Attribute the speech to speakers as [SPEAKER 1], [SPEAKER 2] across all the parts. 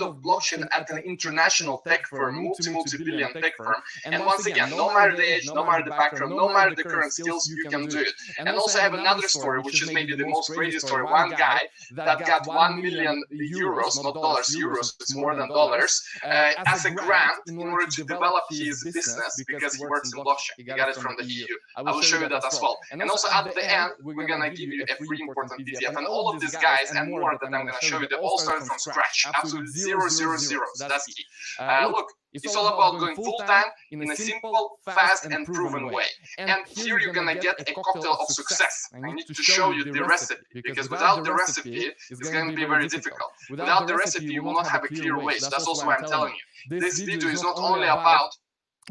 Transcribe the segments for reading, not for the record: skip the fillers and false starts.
[SPEAKER 1] of blockchain at an international tech firm, multi-billion tech firm. And once again, no matter the age, no matter the background, no matter the current skills, you can do it. And also I have another story, which is maybe the most crazy story. One guy that got 1 million euros, not dollars, euros, it's more than dollars, as a grant in order to develop his business because he works in blockchain. He got it from the EU. I will show you that as well. And also at the end, we're gonna give you a free important PDF. And all of these guys and more that I'm gonna show you, they all started from scratch. Absolutely 0, 0, 0. That's key. Look, it's all about going full-time in a simple, fast, and proven way. And here you're gonna get a cocktail of success. I need to show you the recipe, because without the recipe, it's gonna be very difficult. Without the recipe, you will not have a clear way. So that's also why I'm telling you. This video is not only about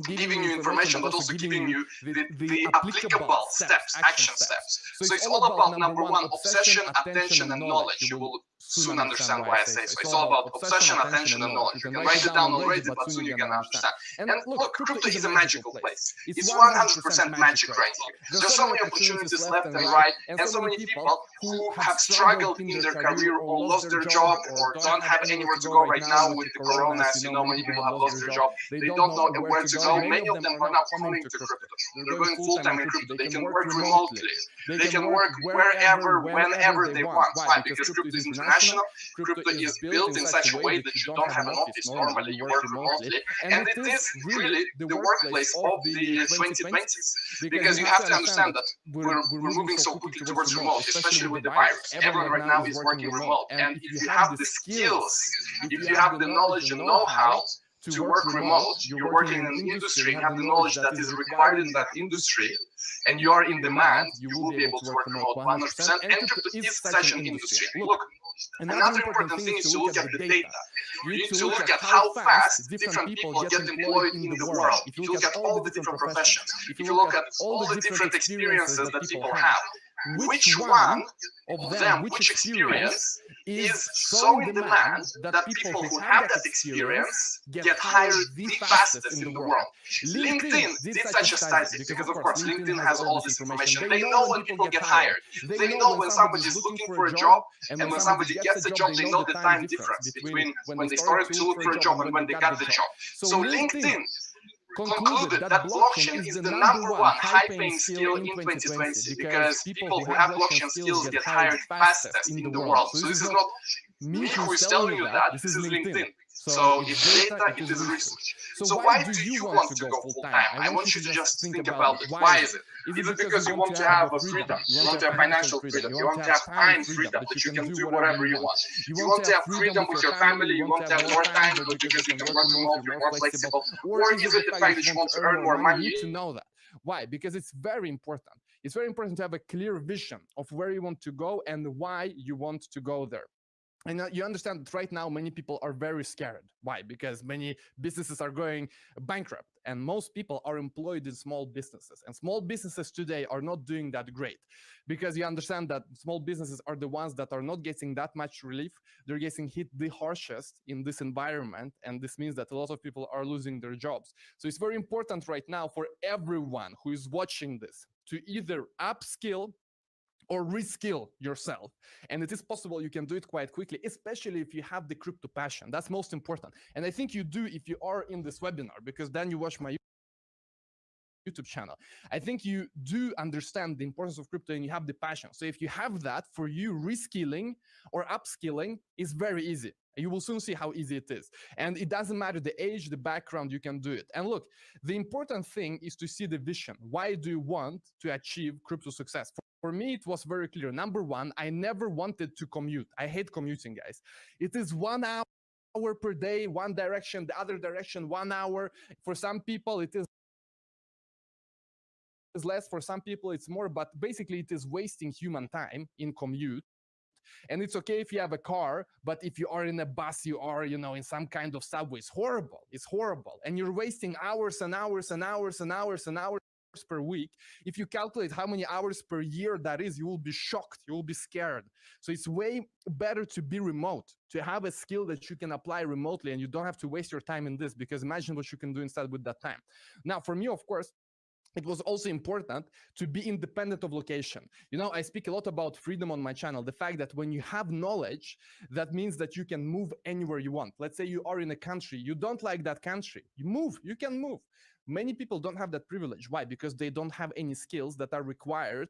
[SPEAKER 1] giving you information, but also giving you the applicable steps, action steps. So it's all about, number one, obsession, attention, and knowledge. You will soon understand why I say so. It's all about obsession, attention, and knowledge. You can write it down already, but soon you're gonna understand. And look, crypto is a magical place. It's 100% magic right here. There's so many opportunities left and right, and so many people who have struggled in their career or lost their job or don't have anywhere to go right now with the corona. As you know, many people have lost their job. They don't know where to go. Many of them are now coming to crypto. They're going full-time in crypto. They can work remotely. They can work wherever, whenever they want. Why? Because crypto is international. Crypto is built in such a way that you don't have an office. Normally, you work remotely. And it is really the workplace of the 2020s. Because you have to understand that we're moving so quickly towards remote, especially with the virus. Everyone right now is working remote. And if you have the skills, if you have the knowledge and know-how to work remote, you're working in an industry, you have the knowledge that is required in that industry, and you are in demand, you will be able to work remote 100%. And crypto is such an industry. Look, another important thing is to look at the data. You need to look at how fast different people get employed in the world. If you look at all the different professions, if you look at all the different experiences that people have, which one of them, which experience is so in demand that people who have that experience get hired the fastest in the world. LinkedIn did such a study because, of course, LinkedIn has all this information. They know when people get hired. They know when somebody is looking for a job, and when somebody gets a job, they know the time difference between when they started to look for a job and when they got the job. So LinkedIn concluded that blockchain is the #1 high-paying skill in 2020 because people who have blockchain skills get hired fastest in the world. So this is not me who is telling you that, this is LinkedIn. So it's data, it is research. So why do you want to go full-time? I want you to just think about it. Why is it? Is it because you want to have a freedom? You want to have financial freedom? You want to have time freedom that you can do whatever you want? You want to have freedom with your family? You want to have more time because you can work remote, you're more flexible? Or is it the fact that you want to earn more money?
[SPEAKER 2] You need to know that. Why? Because it's very important. It's very important to have a clear vision of where you want to go and why you want to go there. And you understand that right now, many people are very scared. Why? Because many businesses are going bankrupt and most people are employed in small businesses. And small businesses today are not doing that great because you understand that small businesses are the ones that are not getting that much relief. They're getting hit the harshest in this environment. And this means that a lot of people are losing their jobs. So it's very important right now for everyone who is watching this to either upskill or reskill yourself. And it is possible you can do it quite quickly, especially if you have the crypto passion. That's most important. And I think you do if you are in this webinar, because then you watch my YouTube channel. I think you do understand the importance of crypto and you have the passion. So if you have that, for you, reskilling or upskilling is very easy. You will soon see how easy it is. And it doesn't matter the age, the background, you can do it. And look, the important thing is to see the vision. Why do you want to achieve crypto success? For me, it was very clear. #1, I never wanted to commute. I hate commuting, guys. It is 1 hour per day, one direction, the other direction, 1 hour. For some people, it is less. For some people, it's more. But basically, it is wasting human time in commute. And it's okay if you have a car, but if you are in a bus, you are, in some kind of subway. It's horrible. It's horrible. And you're wasting hours and hours and hours and hours and hours per week. If you calculate how many hours per year that is, you will be shocked. You will be scared. So it's way better to be remote, to have a skill that you can apply remotely, and you don't have to waste your time in this, because imagine what you can do instead with that time. Now, for me, of course, it was also important to be independent of location. You know, I speak a lot about freedom on my channel. The fact that when you have knowledge, that means that you can move anywhere you want. Let's say you are in a country, you don't like that country, you move, you can move. Many people don't have that privilege. Why? Because they don't have any skills that are required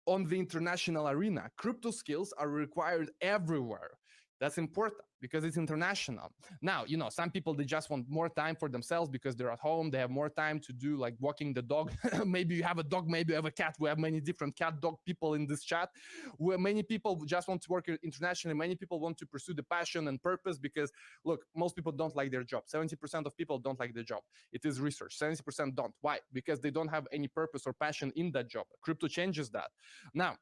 [SPEAKER 2] on the international arena. Crypto skills are required everywhere. That's important because it's international. Now, you know, some people, they just want more time for themselves because they're at home. They have more time to do like walking the dog. Maybe you have a dog, maybe you have a cat. We have many different cat dog people in this chat. Where many people just want to work internationally. Many people want to pursue the passion and purpose because, look, most people don't like their job. 70% of people don't like their job. It is research. 70% don't. Why? Because they don't have any purpose or passion in that job. Crypto changes that. Now,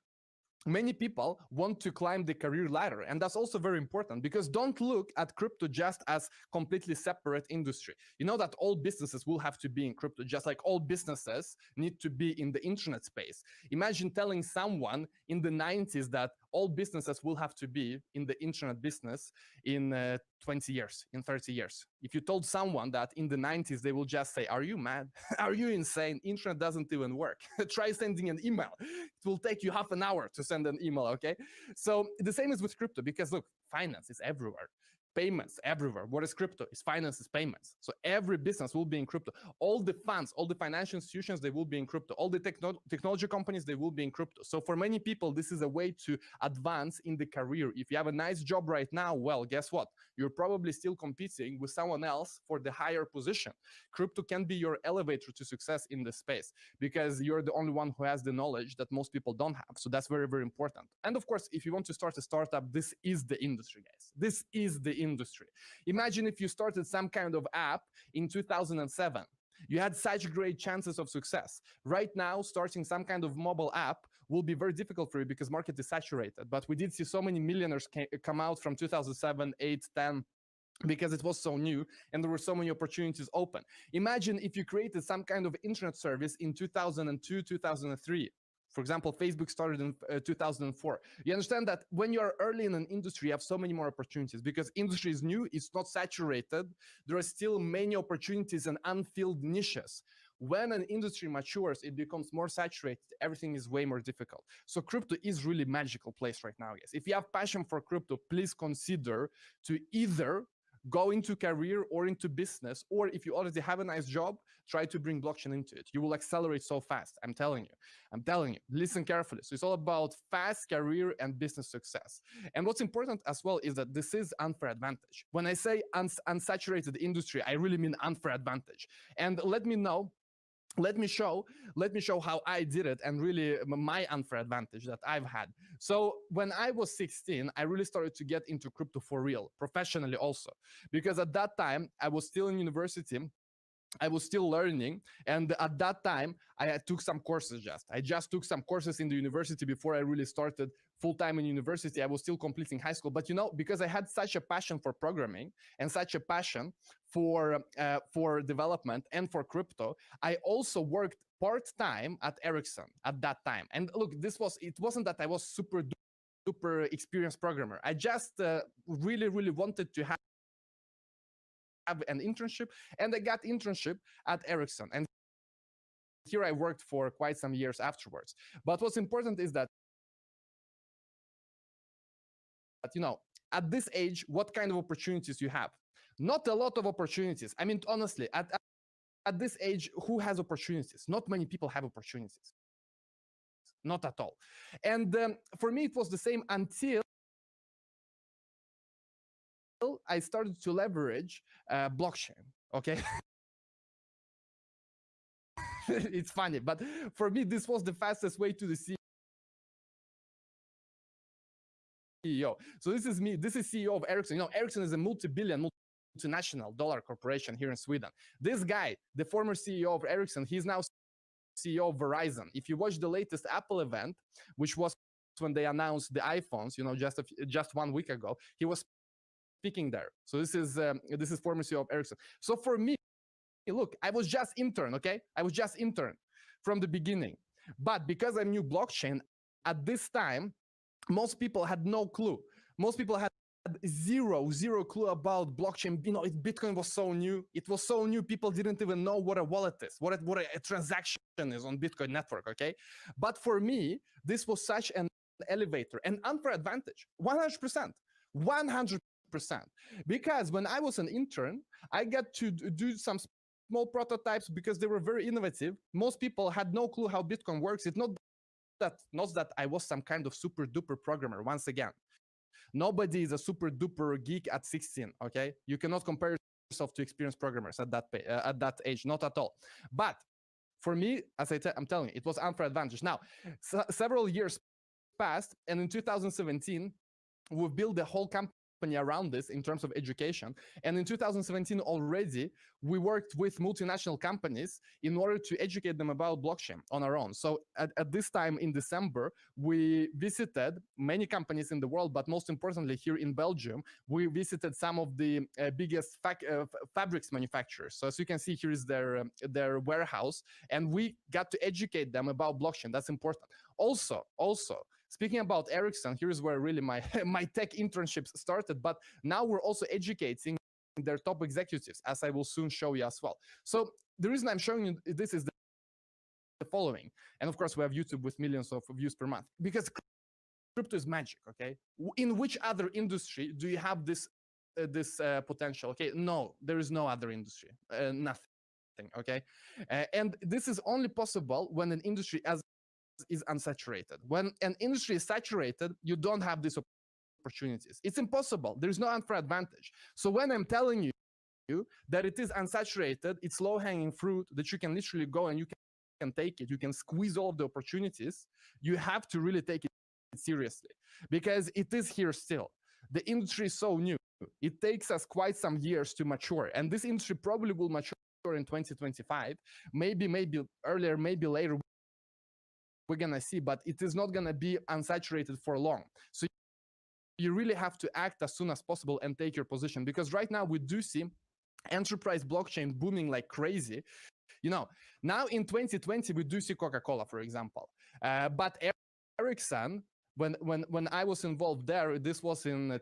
[SPEAKER 2] many people want to climb the career ladder, and that's also very important because don't look at crypto just as completely separate industry. You know that all businesses will have to be in crypto, just like all businesses need to be in the internet space. Imagine telling someone in the 90s that all businesses will have to be in the internet business in 20 years, in 30 years. If you told someone that in the 90s, they will just say, are you mad? Are you insane? Internet doesn't even work. Try sending an email. It will take you half an hour to send an email, okay? So the same is with crypto because look, finance is everywhere. Payments everywhere. What is crypto? Is finance, is payments. So every business will be in crypto. All the funds, all the financial institutions, they will be in crypto. All the technology companies, they will be in crypto. So for many people, this is a way to advance in the career. If you have a nice job right now, well, guess what? You're probably still competing with someone else for the higher position. Crypto can be your elevator to success in the space because you're the only one who has the knowledge that most people don't have. So that's very, very important. And of course, if you want to start a startup, this is the industry, guys. This is the industry. Imagine if you started some kind of app in 2007. You had such great chances of success. Right now, starting some kind of mobile app will be very difficult for you because market is saturated. But we did see so many millionaires come out from 2007, 8, 10, because it was so new and there were so many opportunities open. Imagine if you created some kind of internet service in 2002, 2003. For example, Facebook started in 2004. You understand that when you are early in an industry, you have so many more opportunities because industry is new, it's not saturated. There are still many opportunities and unfilled niches. When an industry matures, it becomes more saturated. Everything is way more difficult. So crypto is really magical place right now, guys. If you have passion for crypto, please consider to either go into career or into business, or if you already have a nice job, try to bring blockchain into it. You will accelerate so fast. I'm telling you, listen carefully. So it's all about fast career and business success. And what's important as well is that this is unfair advantage. When I say unsaturated industry, I really mean unfair advantage. And let me show how I did it and really my unfair advantage that I've had. So when I was 16, I really started to get into crypto for real, professionally also, because at that time I was still in university. I was still learning, and at that time I took some courses. I just took some courses in the university before I really started full-time in university. I was still completing high school, but you know, because I had such a passion for programming and such a passion for development and for crypto, I also worked part-time at Ericsson at that time. And look, it wasn't that I was super duper experienced programmer. I just really wanted to have an internship, and I got internship at Ericsson, and here I worked for quite some years afterwards. But what's important is that, you know, at this age, what kind of opportunities you have? Not a lot of opportunities. I mean, honestly, at this age, who has opportunities? Not many people have opportunities. Not at all. And for me, it was the same until I started to leverage blockchain, okay? It's funny, but for me, this was the fastest way to the CEO. So this is me, this is CEO of Ericsson. You know, Ericsson is a multinational dollar corporation here in Sweden. This guy, the former CEO of Ericsson, he's now CEO of Verizon. If you watch the latest Apple event, which was when they announced the iPhones, you know, just 1 week ago, he was speaking there. So this is former CEO of Ericsson. So for me, look, I was just intern, okay? I was just intern from the beginning. But because I knew blockchain, at this time, most people had no clue. Most people had zero clue about blockchain. You know, Bitcoin was so new. It was so new. People didn't even know what a wallet is, what a transaction is on Bitcoin network. Okay, but for me, this was such an elevator, an unfair advantage. 100%, 100%. Because when I was an intern, I got to do some small prototypes because they were very innovative. Most people had no clue how Bitcoin works. It's not that I was some kind of super duper programmer. Once again, nobody is a super duper geek at 16. Okay, you cannot compare yourself to experienced programmers at that age, not at all. But for me, as I'm telling you, it was unfair advantage. Now, several years passed, and in 2017, we built the whole company around this in terms of education. And in 2017 already, we worked with multinational companies in order to educate them about blockchain on our own. So at this time in December, we visited many companies in the world, but most importantly here in Belgium, we visited some of the biggest fabrics manufacturers. So as you can see, here is their warehouse, and we got to educate them about blockchain. That's important. Also, speaking about Ericsson, here's where really my tech internships started, but now we're also educating their top executives, as I will soon show you as well. So the reason I'm showing you this is the following. And of course, we have YouTube with millions of views per month, because crypto is magic, okay? In which other industry do you have this potential? Okay, no, there is no other industry, nothing, okay? And this is only possible when an industry is unsaturated. When an industry is saturated, you don't have these opportunities. It's impossible. There's no unfair advantage. So when I'm telling you that it is unsaturated, it's low-hanging fruit that you can literally go and you can take it, you can squeeze all of the opportunities, you have to really take it seriously, because it is here still. The industry is so new. It takes us quite some years to mature, and this industry probably will mature in 2025, maybe earlier, maybe later. We're gonna see, but it is not gonna be unsaturated for long. So you really have to act as soon as possible and take your position, because right now we do see enterprise blockchain booming like crazy. You know, now in 2020 we do see Coca-Cola, for example, but Ericsson, when I was involved there, this was in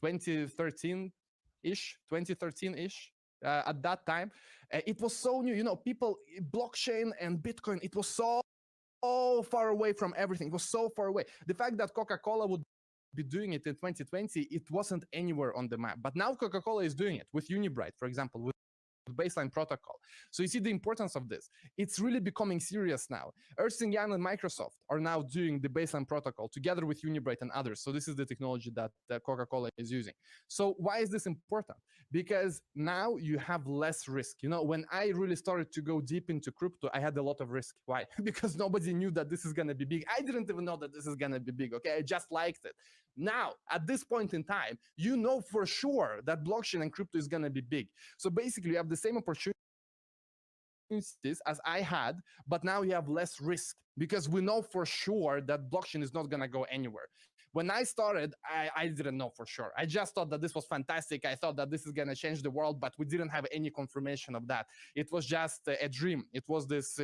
[SPEAKER 2] 2013-ish. At that time, it was so new. You know, people, blockchain and Bitcoin, it was so far away from everything. It was so far away. The fact that Coca-Cola would be doing it in 2020, it wasn't anywhere on the map. But now Coca-Cola is doing it with Unibright, for example, with baseline protocol. So you see the importance of this. It's really becoming serious now. Ernst & Young and Microsoft are now doing the baseline protocol together with Unibright and others. So this is the technology that Coca-Cola is using. So why is this important? Because now you have less risk. You know, when I really started to go deep into crypto, I had a lot of risk. Why? Because nobody knew that this is going to be big. I didn't even know that this is going to be big. Okay, I just liked it. Now, at this point in time, you know for sure that blockchain and crypto is going to be big. So basically, you have the same opportunities as I had, but now you have less risk, because we know for sure that blockchain is not going to go anywhere. When I started, I didn't know for sure. I just thought that this was fantastic. I thought that this is going to change the world, but we didn't have any confirmation of that. It was just a dream. It was this,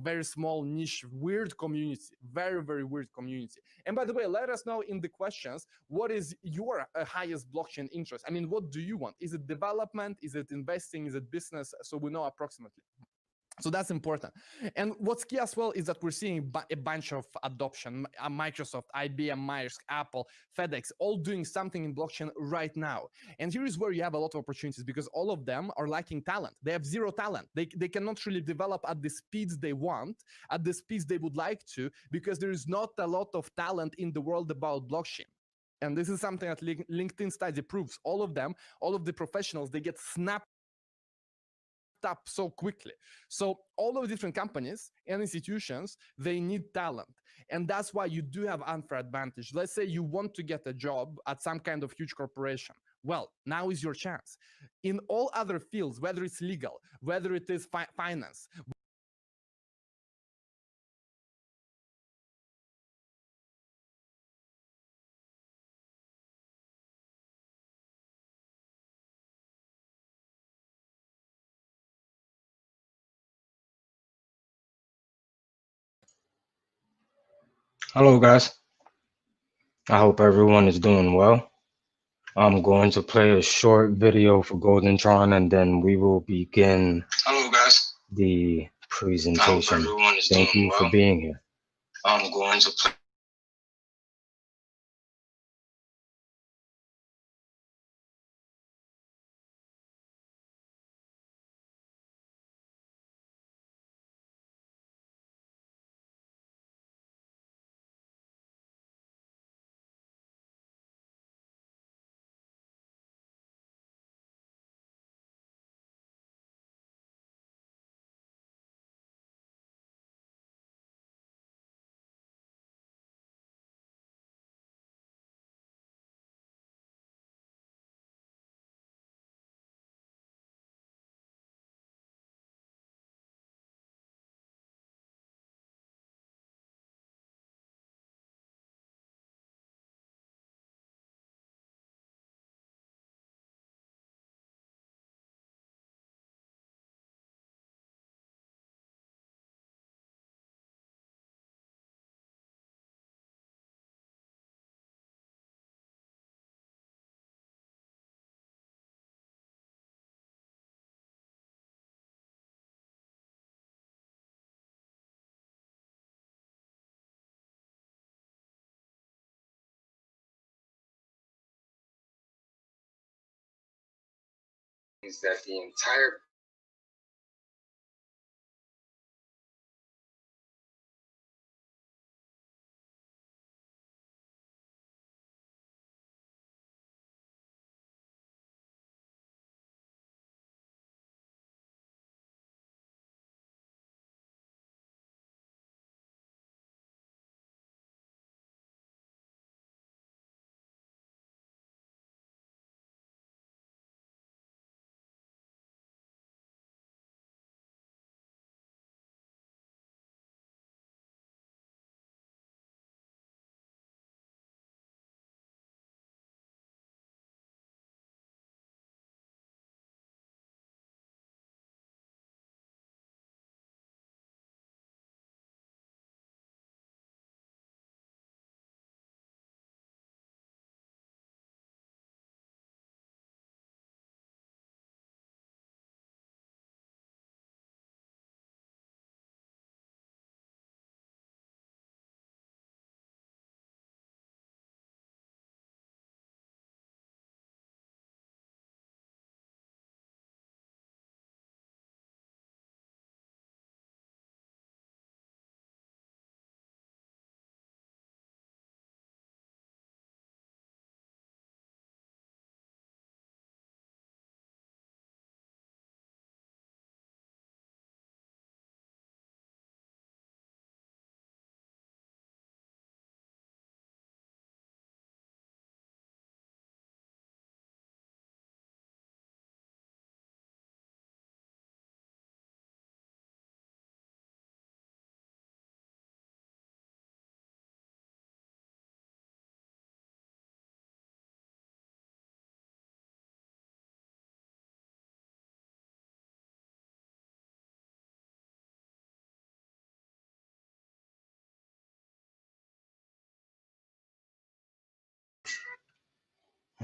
[SPEAKER 2] very small niche, weird community, very, very weird community. And by the way, let us know in the questions, what is your highest blockchain interest? I mean, what do you want? Is it development? Is it investing? Is it business? So we know approximately. So that's important. And what's key as well is that we're seeing a bunch of adoption. Microsoft, IBM, Maersk, Apple, FedEx, all doing something in blockchain right now. And here is where you have a lot of opportunities, because all of them are lacking talent. They have zero talent. They cannot really develop at the speeds they want, at the speeds they would like to, because there is not a lot of talent in the world about blockchain. And this is something that LinkedIn study proves. All of them, all of the professionals, they get snapped up so quickly. So all of the different companies and institutions, they need talent. And that's why you do have unfair advantage. Let's say you want to get a job at some kind of huge corporation. Well, now is your chance. In all other fields, whether it's legal, whether it is finance,
[SPEAKER 3] Hello, guys. I hope everyone is doing well. I'm going to play a short video for GoldenTron and then we will begin
[SPEAKER 1] Hello, guys.
[SPEAKER 3] the
[SPEAKER 1] I hope
[SPEAKER 3] presentation.
[SPEAKER 1] everyone is
[SPEAKER 3] Thank
[SPEAKER 1] doing
[SPEAKER 3] you for
[SPEAKER 1] well.
[SPEAKER 3] being here.
[SPEAKER 1] I'm going to play. Is that the entire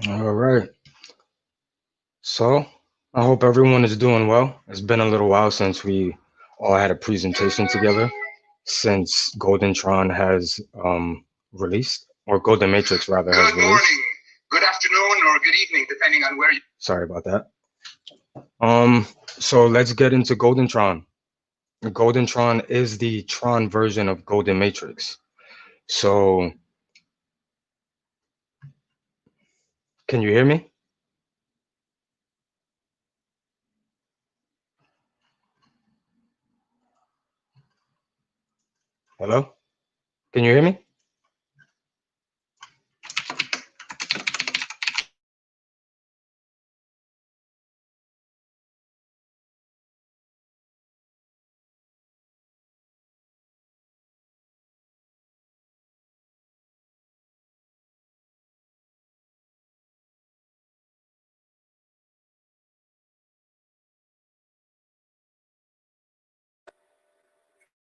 [SPEAKER 3] All right. So I hope everyone is doing well. It's been a little while since we all had a presentation together, since GoldenTron has released, or Golden Matrix rather has
[SPEAKER 1] good
[SPEAKER 3] released.
[SPEAKER 1] morning, good afternoon, or good evening, depending on where you.
[SPEAKER 3] Sorry about that. So let's get into GoldenTron. GoldenTron is the Tron version of Golden Matrix. So can you hear me? Hello? Can you hear me?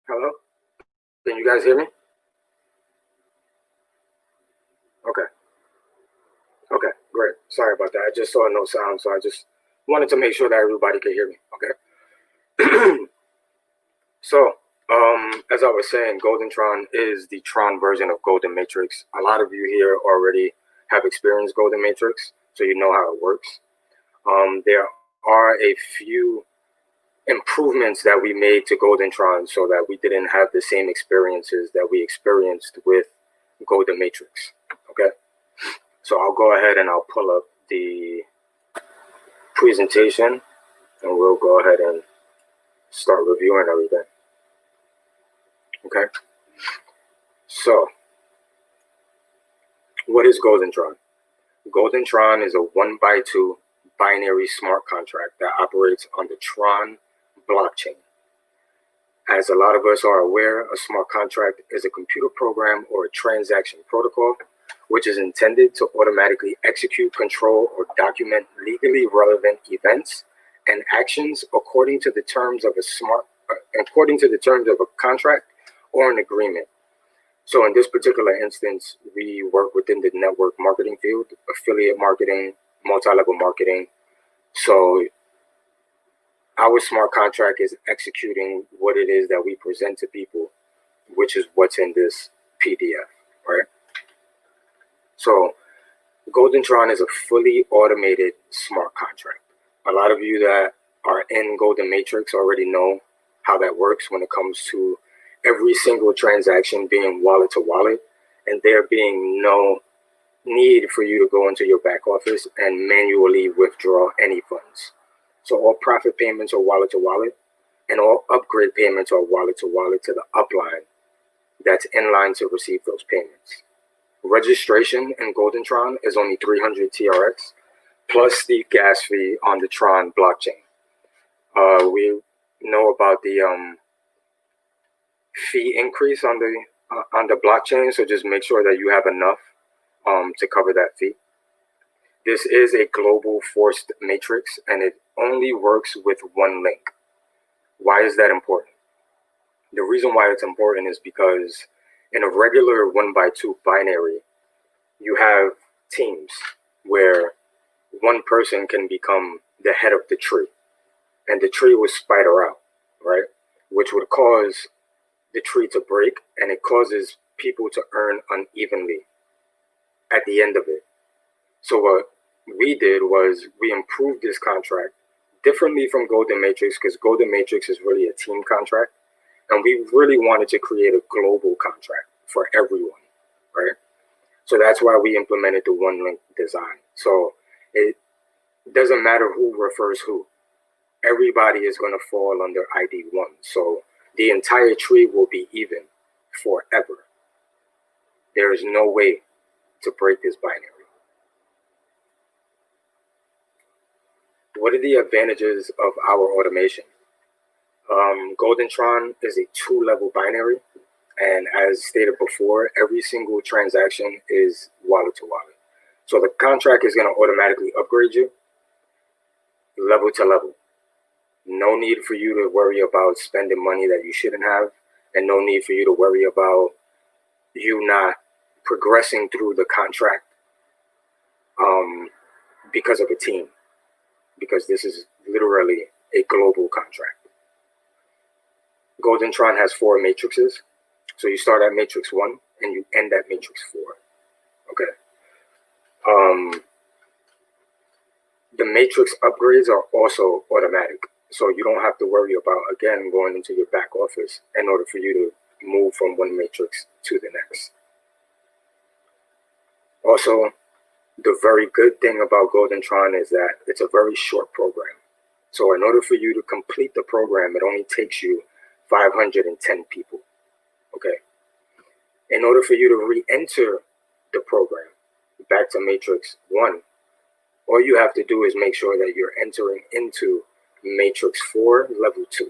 [SPEAKER 3] Hello? Can you guys hear me? Okay. Okay, Great. Sorry about that. I just saw no sound, so I just wanted to make sure that everybody could hear me. Okay. So, as I was saying, GoldenTron is the Tron version of Golden Matrix. A lot of you here already have experienced Golden Matrix, so you know how it works. There are a few improvements that we made to GoldenTron so that we didn't have the same experiences that we experienced with Golden Matrix. Okay, so I'll go ahead and I'll pull up the presentation and we'll go ahead and start reviewing everything. Okay, so what is GoldenTron? GoldenTron is a 1x2 binary smart contract that operates on the Tron blockchain. As a lot of us are aware, a smart contract is a computer program or a transaction protocol which is intended to automatically execute, control, or document legally relevant events and actions according to the terms of a contract or an agreement. So in this particular instance, we work within the network marketing field, affiliate marketing, multi-level marketing. So our smart contract is executing what it is that we present to people, which is what's in this PDF, right? So GoldenTron is a fully automated smart contract. A lot of you that are in Golden Matrix already know how that works when it comes to every single transaction being wallet to wallet, and there being no need for you to go into your back office and manually withdraw any funds. So all profit payments are wallet to wallet, and all upgrade payments are wallet to wallet to the upline that's in line to receive those payments. Registration in GoldenTron is only 300 TRX plus the gas fee on the Tron blockchain. We know about the fee increase on the blockchain, so just make sure that you have enough to cover that fee. This is a global forced matrix, and it only works with one link. Why is that important? The reason why it's important is because in a regular 1x2 binary, you have teams where one person can become the head of the tree, and the tree will spider out, right? Which would cause the tree to break, and it causes people to earn unevenly at the end of it. So what we did was we improved this contract differently from Golden Matrix, because Golden Matrix is really a team contract, and we really wanted to create a global contract for everyone, right? So that's why we implemented the one link design. So it doesn't matter who refers who. Everybody is going to fall under ID 1. So the entire tree will be even forever. There is no way to break this binary. What are the advantages of our automation? GoldenTron is a 2-level binary, and as stated before, every single transaction is wallet to wallet. So the contract is going to automatically upgrade you level to level. No need for you to worry about spending money that you shouldn't have, and no need for you to worry about you not progressing through the contract because of a team, because this is literally a global contract. GoldenTron has 4 matrices. So you start at matrix 1 and you end at matrix 4. Okay. The matrix upgrades are also automatic. So you don't have to worry about, again, going into your back office in order for you to move from one matrix to the next. Also, the very good thing about GoldenTron is that it's a very short program. So in order for you to complete the program, it only takes you 510 people. Okay. In order for you to re-enter the program back to matrix 1, all you have to do is make sure that you're entering into matrix 4 level 2.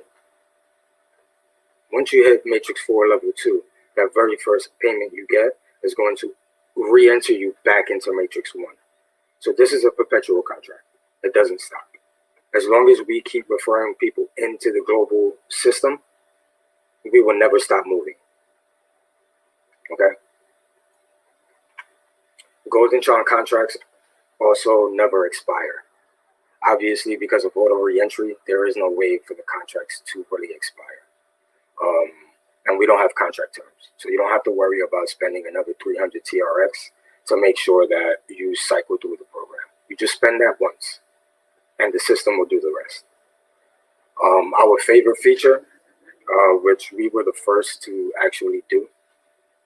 [SPEAKER 3] Once you hit matrix 4 level 2, that very first payment you get is going to re-enter you back into matrix 1. So this is a perpetual contract. It doesn't stop. As long as we keep referring people into the global system, we will never stop moving. Okay. GoldenTron contracts also never expire. Obviously, because of auto reentry, there is no way for the contracts to really expire. And we don't have contract terms. So you don't have to worry about spending another 300 TRX to make sure that you cycle through the program. You just spend that once, and the system will do the rest. Our favorite feature, which we were the first to actually do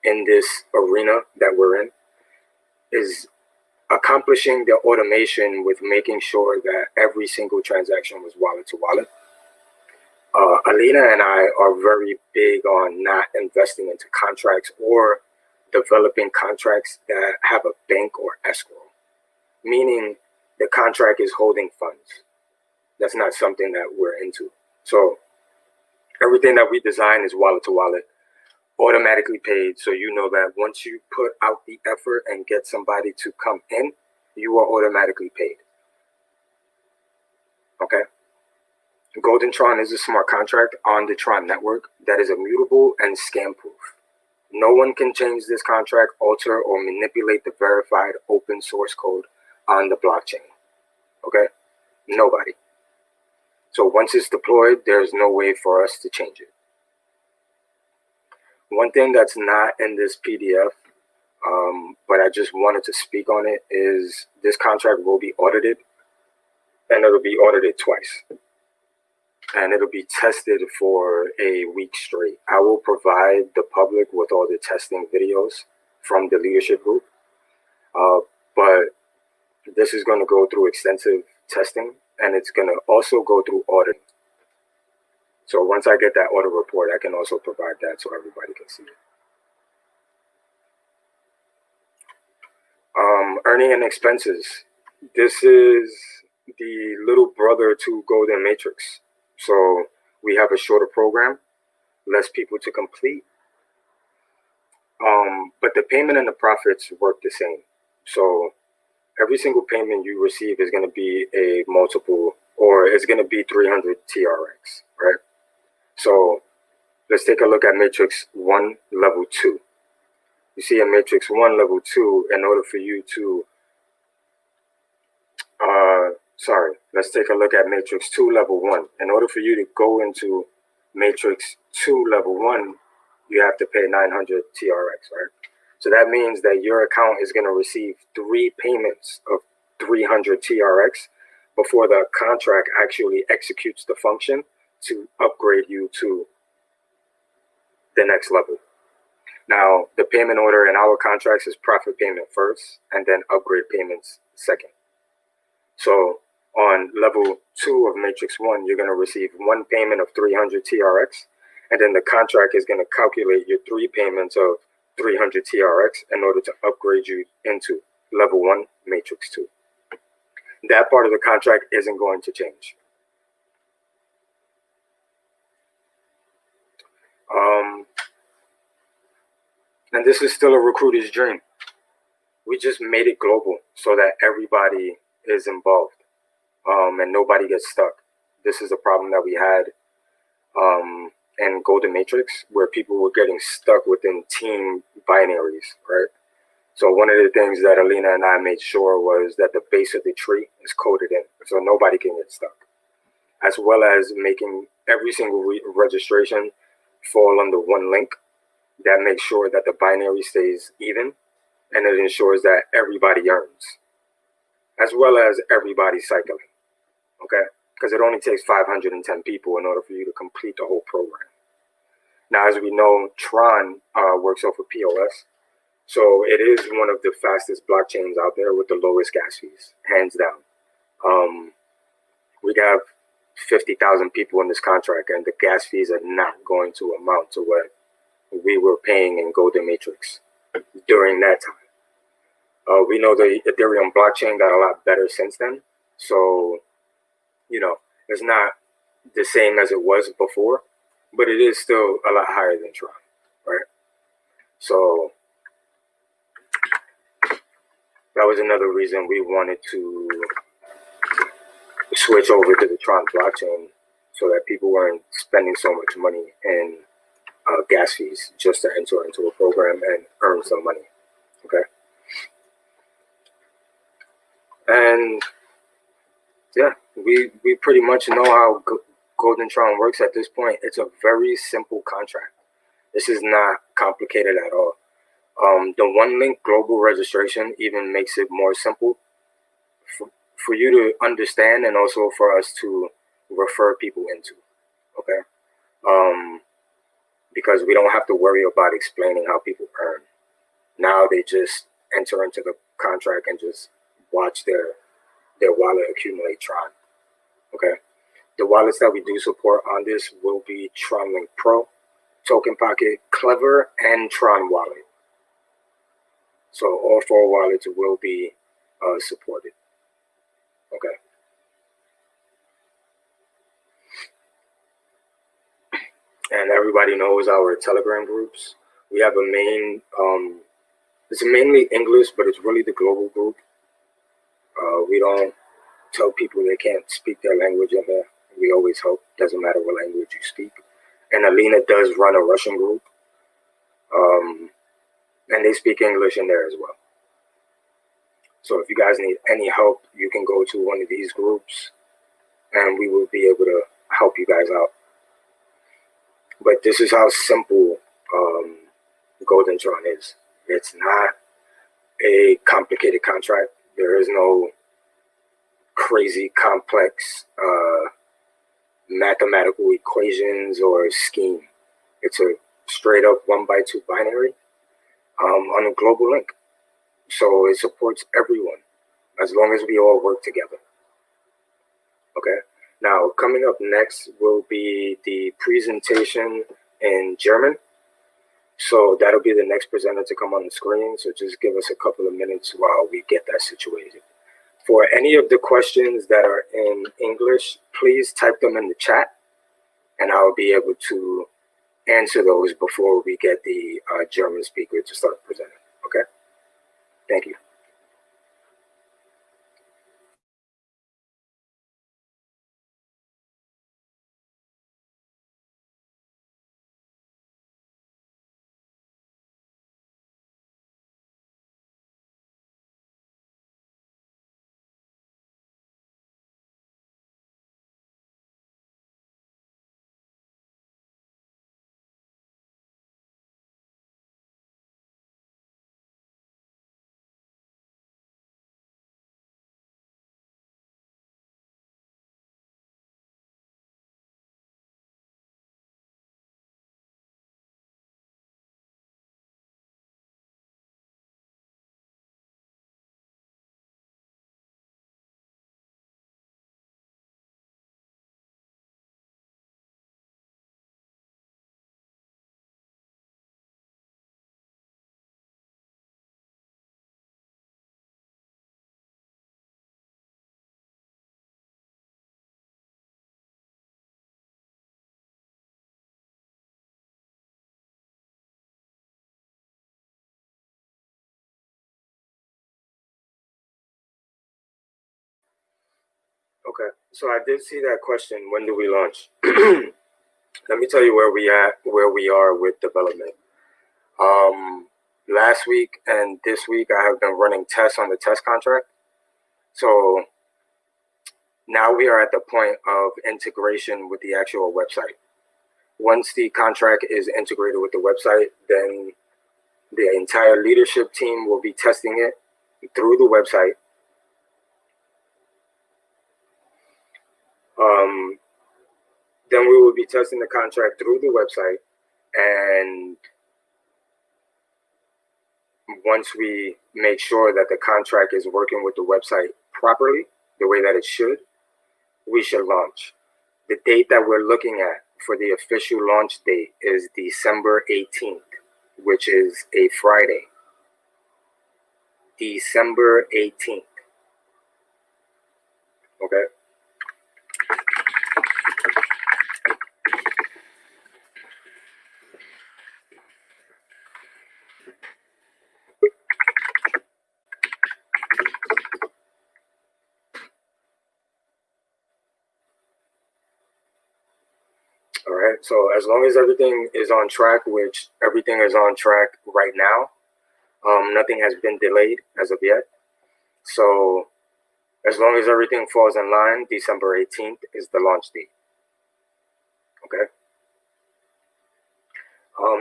[SPEAKER 3] in this arena that we're in, is accomplishing the automation with making sure that every single transaction was wallet to wallet. Alina and I are very big on not investing into contracts or developing contracts that have a bank or escrow, meaning the contract is holding funds. That's not something that we're into. So everything that we design is wallet to wallet, automatically paid. So you know that once you put out the effort and get somebody to come in, you are automatically paid. Okay? Golden Tron is a smart contract on the Tron network that is immutable and scam proof. No one can change this contract, alter, or manipulate the verified open source code on the blockchain. Okay? Nobody. So once it's deployed, there's no way for us to change it. One thing that's not in this PDF, but I just wanted to speak on it, is this contract will be audited, and it'll be audited twice. And it'll be tested for a week straight. I will provide the public with all the testing videos from the leadership group, but this is going to go through extensive testing, and it's going to also go through audit. So once I get that audit report, I can also provide that so everybody can see it. Earning and expenses. This is the little brother to Golden Matrix. So we have a shorter program, less people to complete, but the payment and the profits work the same. So every single payment you receive is going to be a multiple, or it's going to be 300 TRX, right? So let's take a look at Matrix 1, Level 2. You see in Matrix 1, Level 2, in order for you to, let's take a look at Matrix 2, Level 1. In order for you to go into Matrix 2, Level 1, you have to pay 900 TRX, right? So that means that your account is going to receive 3 payments of 300 TRX before the contract actually executes the function to upgrade you to the next level. Now, the payment order in our contracts is profit payment first and then upgrade payments second. So on level 2 of Matrix 1, you're going to receive 1 payment of 300 TRX, and then the contract is going to calculate your 3 payments of 300 TRX in order to upgrade you into level 1 Matrix 2. That part of the contract isn't going to change. And this is still a recruiter's dream. We just made it global so that everybody is involved, and nobody gets stuck. This is a problem that we had in Golden Matrix, where people were getting stuck within team binaries, right? So one of the things that Alina and I made sure was that the base of the tree is coded in, so nobody can get stuck, as well as making every single registration fall under one link. That makes sure that the binary stays even, and it ensures that everybody earns, as well as everybody cycling, okay? Because it only takes 510 people in order for you to complete the whole program. Now, as we know, Tron works off of POS, so it is one of the fastest blockchains out there with the lowest gas fees, hands down. We have 50,000 people in this contract, and the gas fees are not going to amount to what we were paying in Golden Matrix during that time. We know the Ethereum blockchain got a lot better since then. So, you know, it's not the same as it was before, but it is still a lot higher than Tron, right? So that was another reason we wanted to switch over to the Tron blockchain, so that people weren't spending so much money in gas fees just to enter into a program and earn some money, okay? And yeah, we pretty much know how Golden Tron works at this point. It's a very simple contract. This is not complicated at all. The one link global registration even makes it more simple for you to understand, and also for us to refer people into. Okay. Because we don't have to worry about explaining how people earn. Now they just enter into the contract and just watch their wallet accumulate Tron. Okay. The wallets that we do support on this will be TronLink Pro, Token Pocket, Clever, and Tron Wallet. So all 4 wallets will be supported. Okay. And everybody knows our Telegram groups. We have a main, it's mainly English, but it's really the global group. We don't tell people they can't speak their language in there. We always help, doesn't matter what language you speak. And Alina does run a Russian group. And they speak English in there as well. So if you guys need any help, you can go to one of these groups and we will be able to help you guys out. But this is how simple Golden Tron is. It's not a complicated contract. There is no crazy complex mathematical equations or scheme. It's a straight up 1x2 binary on a global link. So it supports everyone as long as we all work together. Okay. Now, coming up next will be the presentation in German. So that'll be the next presenter to come on the screen. So just give us a couple of minutes while we get that situated. For any of the questions that are in English, please type them in the chat and I'll be able to answer those before we get the German speaker to start presenting. Okay? Thank you. Okay, so I did see that question. When do we launch? Let me tell you where we are with development. Last week and this week, I have been running tests on the test contract. So now we are at the point of integration with the actual website. Once the contract is integrated with the website, then the entire leadership team will be testing it through the website. Then we will be testing the contract through the website, and once we make sure that the contract is working with the website properly, the way that it should, we should launch. The date that we're looking at for the official launch date is December 18th, which is a Friday. December 18th. Okay. All right, so as long as everything is on track, which everything is on track right now, nothing has been delayed as of yet. So As long as everything falls in line, December 18th is the launch date. Okay.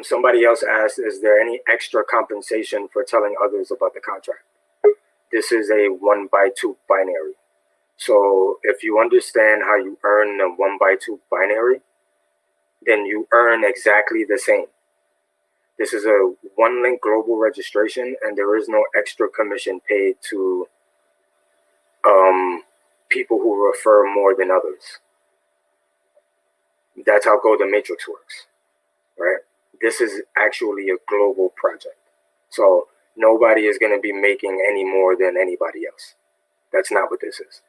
[SPEAKER 3] Somebody else asked, is there any extra compensation for telling others about the contract? This is a 1x2 binary. So if you understand how you earn the 1x2 binary, then you earn exactly the same. This is a one-link global registration, and there is no extra commission paid to people who refer more than others. That's how Golden Matrix works, right? This is actually a global project. So nobody is going to be making any more than anybody else. That's not what this is.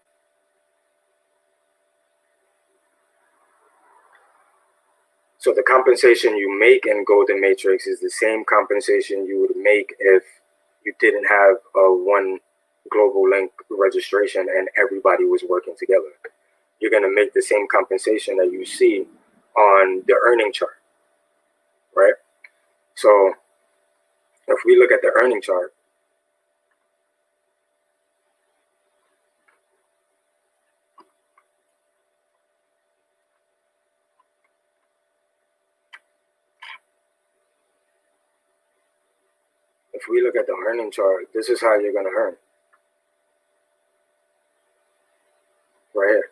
[SPEAKER 3] So the compensation you make in Golden Matrix is the same compensation you would make if you didn't have a one global link registration and everybody was working together. You're going to make the same compensation that you see on the earning chart, right? So if we look at the earning chart, this is how you're going to earn. Right here.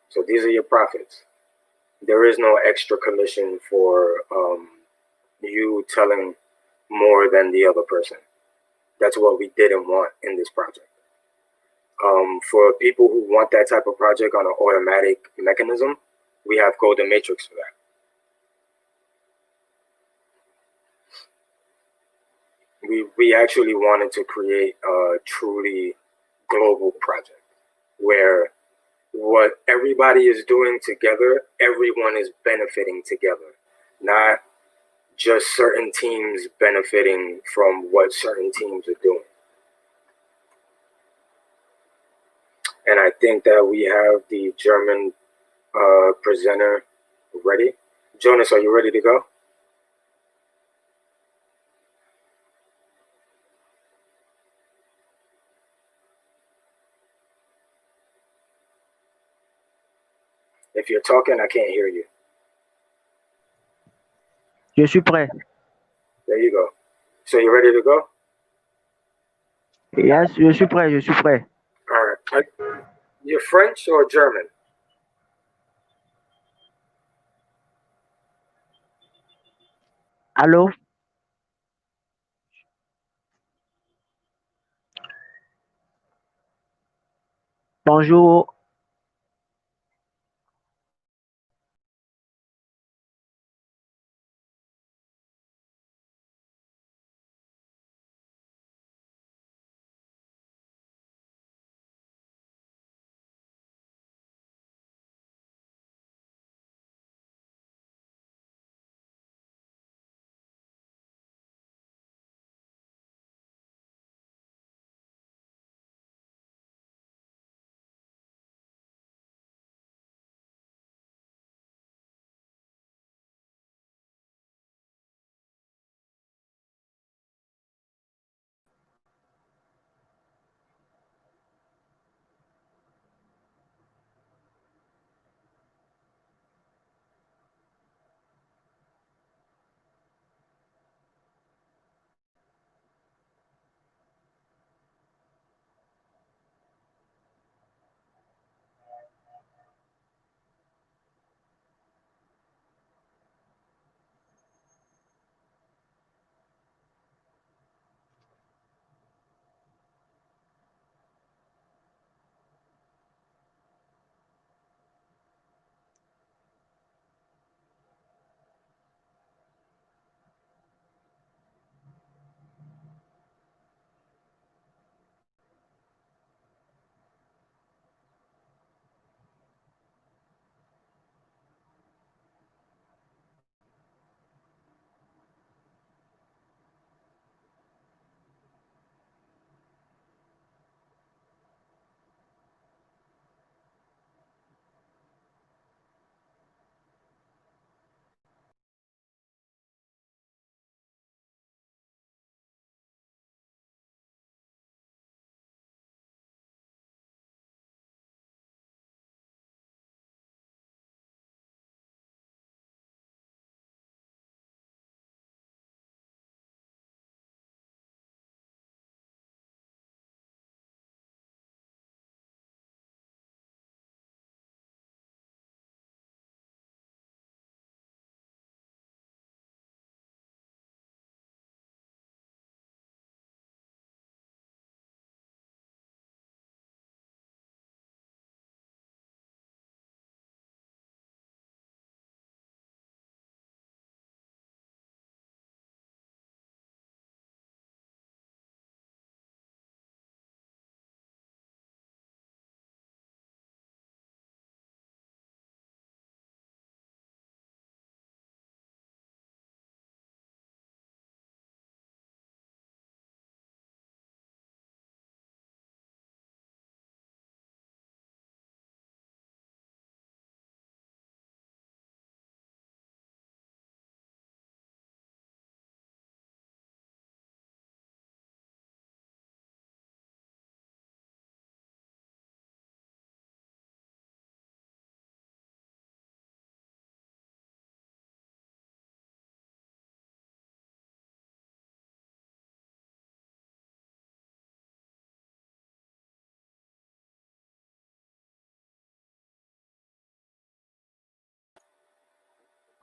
[SPEAKER 3] So these are your profits. There is no extra commission for you telling more than the other person. That's what we didn't want in this project. For people who want that type of project on an automatic mechanism, we have Golden Matrix for that. We actually wanted to create a truly global project where what everybody is doing together, everyone is benefiting together, not just certain teams benefiting from what certain teams are doing. And I think that we have the German presenter ready. Jonas, are you ready to go? If you're talking, I can't hear you.
[SPEAKER 4] Je suis prêt.
[SPEAKER 3] There you go. So you ready to go?
[SPEAKER 4] Yes, je suis prêt, je suis prêt.
[SPEAKER 3] All right. You're French or German?
[SPEAKER 4] Allô? Bonjour.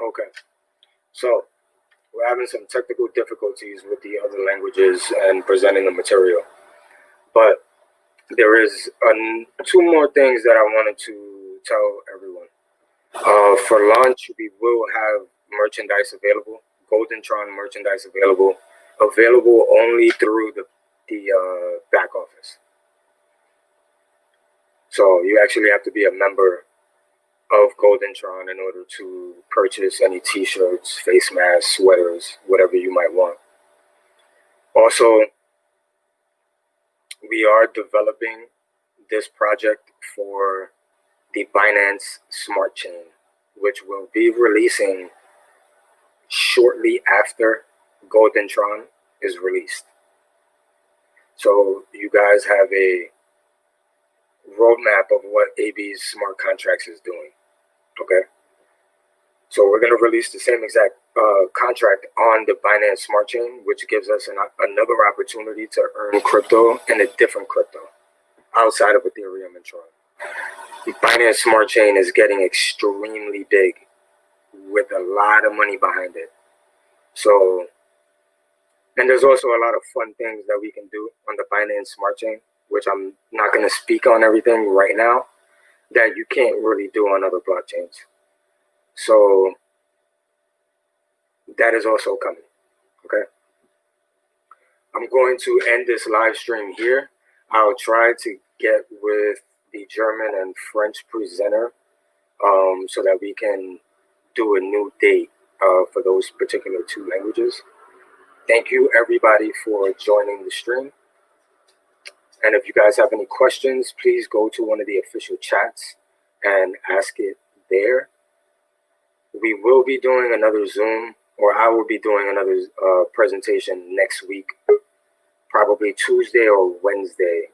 [SPEAKER 3] Okay, so we're having some technical difficulties with the other languages and presenting the material, but there is two more things that I wanted to tell everyone. For launch, we will have merchandise available, GoldenTron merchandise available only through the back office. So you actually have to be a member of GoldenTron in order to purchase any t-shirts, face masks, sweaters, whatever you might want. Also, we are developing this project for the Binance Smart Chain, which will be releasing shortly after GoldenTron is released. So you guys have a roadmap of what AB's smart contracts is doing. Okay, so we're going to release the same exact contract on the Binance Smart Chain, which gives us another opportunity to earn crypto in a different crypto outside of Ethereum and Tron. The Binance Smart Chain is getting extremely big with a lot of money behind it. So, and there's also a lot of fun things that we can do on the Binance Smart Chain, which I'm not going to speak on everything right now, that you can't really do on other blockchains. So that is also coming. Okay, I'm going to end this live stream here. I'll try to get with the German and French presenter so that we can do a new date for those particular two languages. Thank you everybody for joining the stream. And if you guys have any questions, please go to one of the official chats and ask it there. We will be doing another Zoom, or I will be doing another presentation next week, probably Tuesday or Wednesday.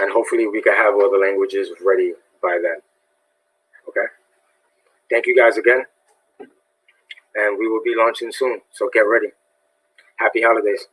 [SPEAKER 3] And hopefully we can have all the languages ready by then. Okay. Thank you guys again. And we will be launching soon. So get ready. Happy holidays.